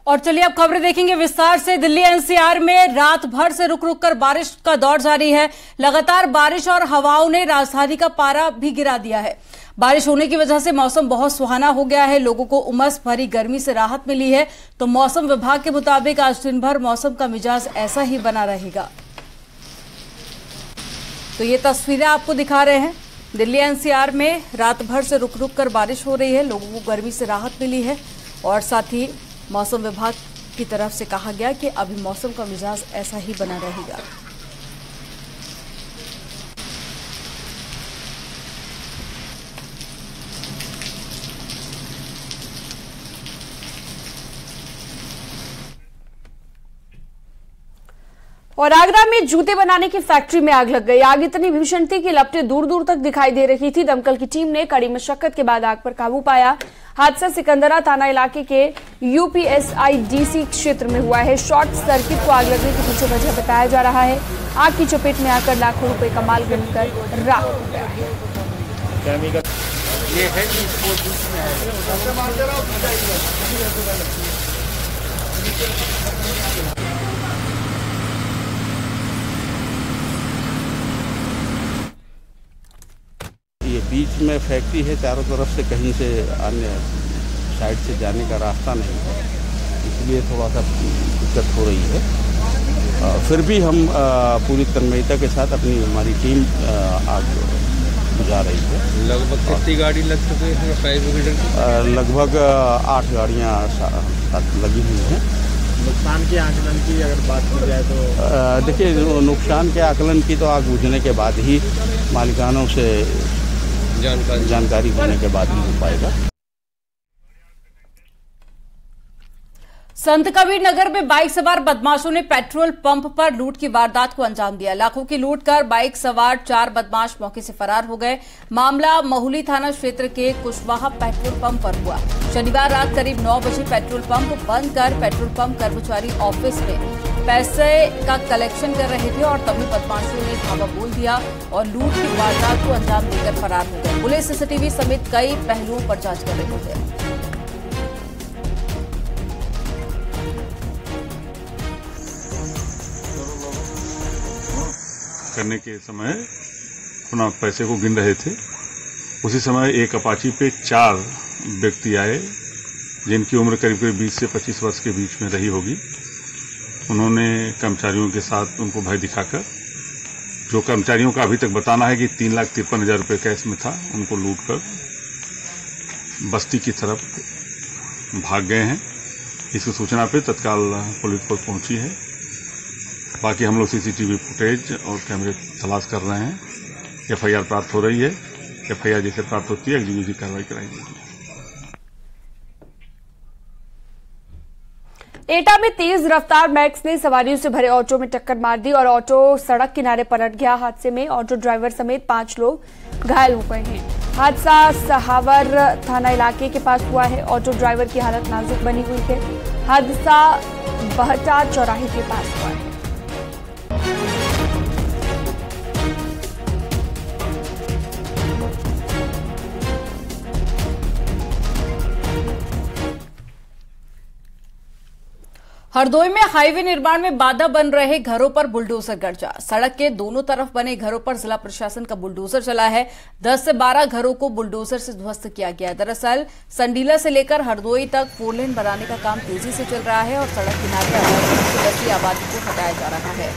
और चलिए अब खबरें देखेंगे विस्तार से। दिल्ली एनसीआर में रात भर से रुक रुक कर बारिश का दौर जारी है। लगातार बारिश और हवाओं ने राजधानी का पारा भी गिरा दिया है। बारिश होने की वजह से मौसम बहुत सुहाना हो गया है। लोगों को उमस भरी गर्मी से राहत मिली है। तो मौसम विभाग के मुताबिक आज दिन भर मौसम का मिजाज ऐसा ही बना रहेगा। तो ये तस्वीरें आपको दिखा रहे हैं। दिल्ली एनसीआर में रात भर से रुक रुक कर बारिश हो रही है। लोगों को गर्मी से राहत मिली है और साथ ही मौसम विभाग की तरफ से कहा गया कि अभी मौसम का मिजाज ऐसा ही बना रहेगा। और आगरा में जूते बनाने की फैक्ट्री में आग लग गई। आग इतनी भीषण थी कि लपटें दूर दूर तक दिखाई दे रही थी। दमकल की टीम ने कड़ी मशक्कत के बाद आग पर काबू पाया। हादसा सिकंदरा थाना इलाके के यूपीएसआईडीसी क्षेत्र में हुआ है। शॉर्ट सर्किट को आग लगने के पीछे वजह बताया जा रहा है। आग की चपेट में आकर लाखों रुपए का माल जलकर राख हो गया है। ये बीच में फैक्ट्री है, चारों तरफ से कहीं से अन्य साइड से जाने का रास्ता नहीं है, इसलिए थोड़ा सा दिक्कत हो रही है। फिर भी हम पूरी तन्मयता के साथ हमारी टीम आग बुझा रही है। लगभग कितनी गाड़ी लग चुकी है फायर ब्रिगेड की? लगभग 8 गाड़ियाँ लगी हुई हैं। नुकसान के आकलन की अगर बात की जाए तो देखिए, नुकसान के आकलन की तो आग बुझने के बाद ही मालिकानों से जानकारी होने के बाद ही हो पाएगा। संत कबीर नगर में बाइक सवार बदमाशों ने पेट्रोल पंप पर लूट की वारदात को अंजाम दिया। लाखों की लूट कर बाइक सवार 4 बदमाश मौके से फरार हो गए। मामला महुली थाना क्षेत्र के कुशवाहा पेट्रोल पंप पर हुआ। शनिवार रात करीब 9 बजे पेट्रोल पंप बंद कर पेट्रोल पंप कर्मचारी ऑफिस में पैसे का कलेक्शन कर रहे थे और तभी बदमाशों ने धावा बोल दिया और लूट की वारदात को अंजाम देकर फरार हो गए। पुलिस सीसीटीवी समेत कई पहलुओं पर जांच कर रही है। करने के समय अपना पैसे को गिन रहे थे। उसी समय एक अपाची पे 4 व्यक्ति आए जिनकी उम्र करीब करीब 20 से 25 वर्ष के बीच में रही होगी। उन्होंने कर्मचारियों के साथ उनको भय दिखाकर, जो कर्मचारियों का अभी तक बताना है कि 3,53,000 रुपये कैश में था, उनको लूट कर बस्ती की तरफ भाग गए हैं। इसकी सूचना पे तत्काल पुलिस फोर्स पहुंची है। बाकी हम लोग सीसीटीवी फुटेज और कैमरे तलाश कर रहे हैं। एफआईआर प्राप्त हो रही है। एफआईआर जैसे प्राप्त होती है एग्जीक्यूटिव कार्रवाई कराई जाएगी। एटा में तेज रफ्तार मैक्स ने सवारियों से भरे ऑटो में टक्कर मार दी और ऑटो सड़क किनारे पलट गया। हादसे में ऑटो ड्राइवर समेत 5 लोग घायल हो गए हैं। हादसा सहावर थाना इलाके के पास हुआ है। ऑटो ड्राइवर की हालत नाजुक बनी हुई है। हादसा बहटा चौराहे के पास हुआ है। हरदोई में हाईवे निर्माण में बाधा बन रहे घरों पर बुलडोजर गर्जा। सड़क के दोनों तरफ बने घरों पर जिला प्रशासन का बुलडोजर चला है। 10 से 12 घरों को बुलडोजर से ध्वस्त किया गया। दरअसल संडीला से लेकर हरदोई तक 4 लेन बनाने का काम तेजी से चल रहा है और सड़क किनारे आबादी को हटाया जा रहा है।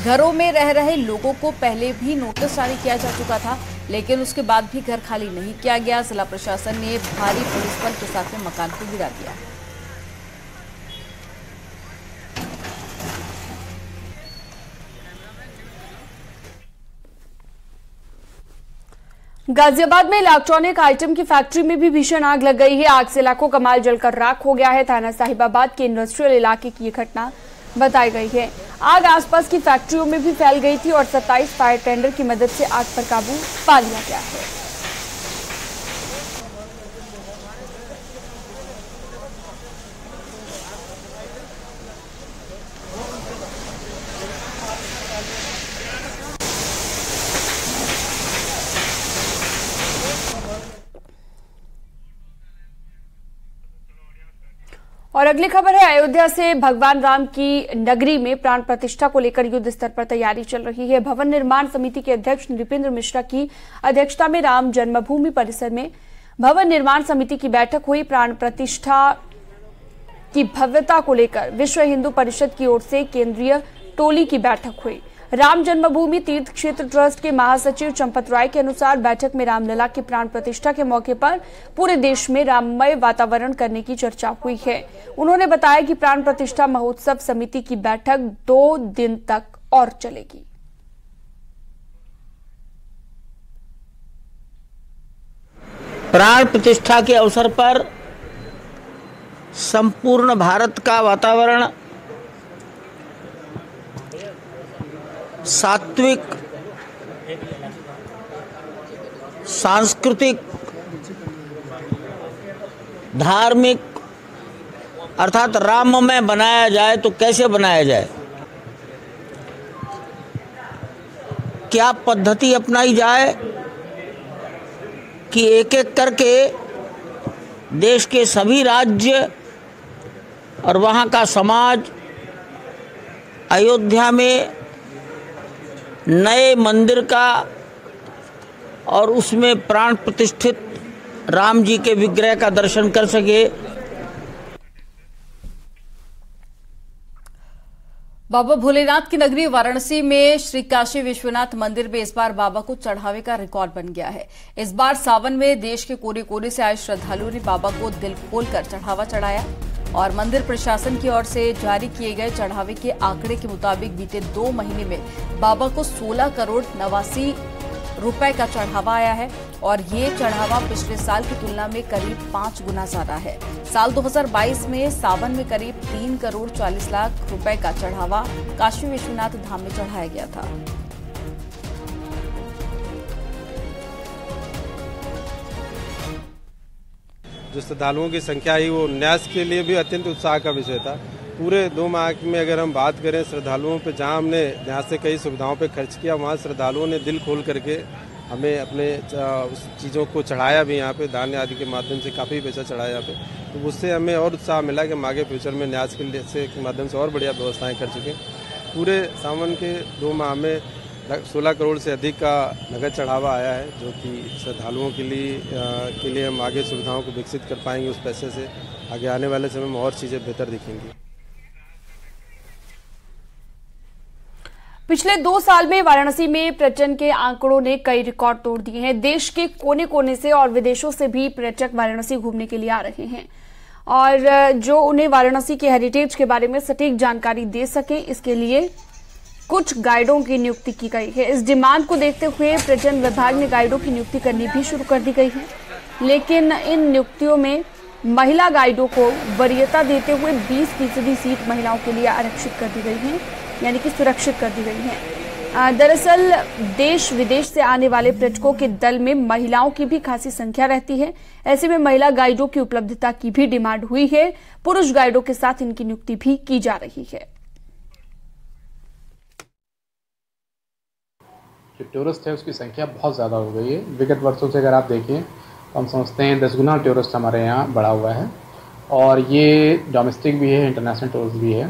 घरों में रह रहे लोगों को पहले भी नोटिस जारी किया जा चुका था, लेकिन उसके बाद भी घर खाली नहीं किया गया। जिला प्रशासन ने भारी पुलिस बल के साथ में मकान को गिरा दिया। गाजियाबाद में इलेक्ट्रॉनिक आइटम की फैक्ट्री में भी भीषण आग लग गई है। आग से लाखों का माल जलकर राख हो गया है। थाना साहिबाबाद के इंडस्ट्रियल इलाके की यह घटना बताई गई है। आग आसपास की फैक्ट्रियों में भी फैल गई थी और 27 फायर टेंडर की मदद से आग पर काबू पा लिया गया है। और अगली खबर है अयोध्या से। भगवान राम की नगरी में प्राण प्रतिष्ठा को लेकर युद्ध स्तर पर तैयारी चल रही है। भवन निर्माण समिति के अध्यक्ष नृपेंद्र मिश्रा की अध्यक्षता में राम जन्मभूमि परिसर में भवन निर्माण समिति की बैठक हुई। प्राण प्रतिष्ठा की भव्यता को लेकर विश्व हिंदू परिषद की ओर से केंद्रीय टोली की बैठक हुई। राम जन्मभूमि तीर्थ क्षेत्र ट्रस्ट के महासचिव चंपत राय के अनुसार बैठक में रामलला की प्राण प्रतिष्ठा के मौके पर पूरे देश में राममय वातावरण करने की चर्चा हुई है। उन्होंने बताया कि प्राण प्रतिष्ठा महोत्सव समिति की बैठक 2 दिन तक और चलेगी। प्राण प्रतिष्ठा के अवसर पर संपूर्ण भारत का वातावरण सात्विक, सांस्कृतिक, धार्मिक अर्थात राममय बनाया जाए तो कैसे बनाया जाए, क्या पद्धति अपनाई जाए कि एक एक करके देश के सभी राज्य और वहाँ का समाज अयोध्या में नए मंदिर का और उसमें प्राण प्रतिष्ठित राम जी के विग्रह का दर्शन कर सके। बाबा भोलेनाथ की नगरी वाराणसी में श्री काशी विश्वनाथ मंदिर में इस बार बाबा को चढ़ावे का रिकॉर्ड बन गया है। इस बार सावन में देश के कोने कोने से आए श्रद्धालुओं ने बाबा को दिल खोलकर चढ़ावा चढ़ाया और मंदिर प्रशासन की ओर से जारी किए गए चढ़ावे के आंकड़े के मुताबिक बीते 2 महीने में बाबा को 16 करोड़ 89 रुपए का चढ़ावा आया है और ये चढ़ावा पिछले साल की तुलना में करीब 5 गुना ज्यादा है। साल 2022 में सावन में करीब 3 करोड़ 40 लाख रुपए का चढ़ावा काशी विश्वनाथ धाम में चढ़ाया गया था। जो श्रद्धालुओं की संख्या ही वो न्यास के लिए भी अत्यंत उत्साह का विषय था। पूरे 2 माह में अगर हम बात करें श्रद्धालुओं पे, जहां हमने न्यास से कई सुविधाओं पे खर्च किया, वहां श्रद्धालुओं ने दिल खोल करके हमें अपने चीज़ों को चढ़ाया भी। यहाँ पे दान आदि के माध्यम से काफ़ी पैसा चढ़ाया यहाँ पे, तो उससे हमें और उत्साह मिला कि हम आगे फ्यूचर में न्यास के माध्यम से और बढ़िया व्यवस्थाएँ कर चुके। पूरे सावन के 2 माह में 16 करोड़ से अधिक का नगद चढ़ावा आया है, जो कि श्रद्धालुओं के लिए हम आगे सुविधाओं को विकसित कर पाएंगे। उस पैसे से आगे आने वाले समय में और चीज़ें बेहतर दिखेंगी। पिछले 2 साल में वाराणसी में पर्यटन के आंकड़ों ने कई रिकॉर्ड तोड़ दिए हैं। देश के कोने कोने से और विदेशों से भी पर्यटक वाराणसी घूमने के लिए आ रहे हैं और जो उन्हें वाराणसी के हेरिटेज के बारे में सटीक जानकारी दे सके, इसके लिए कुछ गाइडों की नियुक्ति की गई है। इस डिमांड को देखते हुए पर्यटन विभाग ने गाइडों की नियुक्ति करनी भी शुरू कर दी गई है, लेकिन इन नियुक्तियों में महिला गाइडों को वरीयता देते हुए 20% सीट महिलाओं के लिए आरक्षित कर दी गई है, यानी कि सुरक्षित कर दी गई है। दरअसल देश विदेश से आने वाले पर्यटकों के दल में महिलाओं की भी खासी संख्या रहती है। ऐसे में महिला गाइडों की उपलब्धता की भी डिमांड हुई है। पुरुष गाइडों के साथ इनकी नियुक्ति भी की जा रही है। जो टूरिस्ट है उसकी संख्या बहुत ज़्यादा हो गई है। विगत वर्षों से अगर आप देखें तो हम समझते हैं 10 गुना टूरिस्ट हमारे यहाँ बढ़ा हुआ है और ये डोमेस्टिक भी है, इंटरनेशनल टूरिस्ट भी है।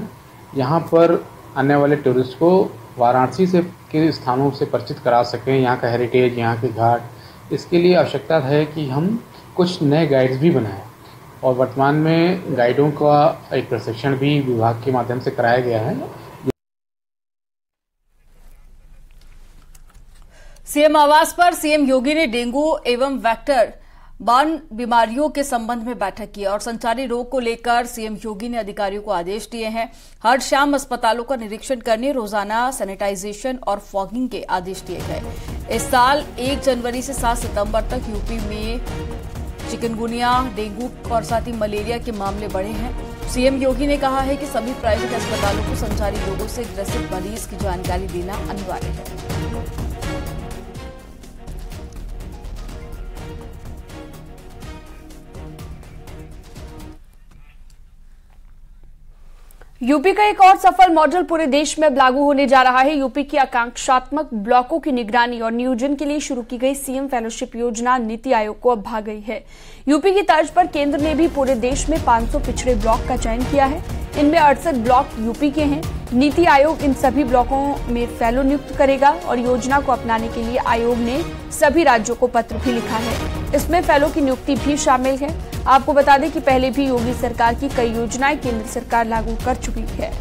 यहाँ पर आने वाले टूरिस्ट को वाराणसी से के स्थानों से परिचित करा सकें, यहाँ का हेरिटेज, यहाँ के घाट। इसके लिए आवश्यकता है कि हम कुछ नए गाइड्स भी बनाएं और वर्तमान में गाइडों का एक प्रशिक्षण भी विभाग के माध्यम से कराया गया है। सीएम आवास पर सीएम योगी ने डेंगू एवं वेक्टर बार्न बीमारियों के संबंध में बैठक की और संचारी रोग को लेकर सीएम योगी ने अधिकारियों को आदेश दिए हैं। हर शाम अस्पतालों का निरीक्षण करने, रोजाना सैनिटाइजेशन और फॉगिंग के आदेश दिए गए। इस साल 1 जनवरी से 7 सितंबर तक यूपी में चिकनगुनिया, डेंगू और साथ ही मलेरिया के मामले बढ़े हैं। सीएम योगी ने कहा है कि सभी प्राइवेट अस्पतालों को संचारी रोगों से ग्रसित मरीज की जानकारी देना अनिवार्य है। यूपी का एक और सफल मॉडल पूरे देश में लागू होने जा रहा है। यूपी की आकांक्षात्मक ब्लॉकों की निगरानी और नियोजन के लिए शुरू की गई सीएम फेलोशिप योजना नीति आयोग को अब भा गई है। यूपी की तर्ज पर केंद्र ने भी पूरे देश में 500 पिछड़े ब्लॉक का चयन किया है। इनमें 68 ब्लॉक यूपी के हैं। नीति आयोग इन सभी ब्लॉकों में फेलो नियुक्त करेगा और योजना को अपनाने के लिए आयोग ने सभी राज्यों को पत्र भी लिखा है। इसमें फेलो की नियुक्ति भी शामिल है। आपको बता दें कि पहले भी योगी सरकार की कई योजनाएं केंद्र सरकार लागू कर चुकी है।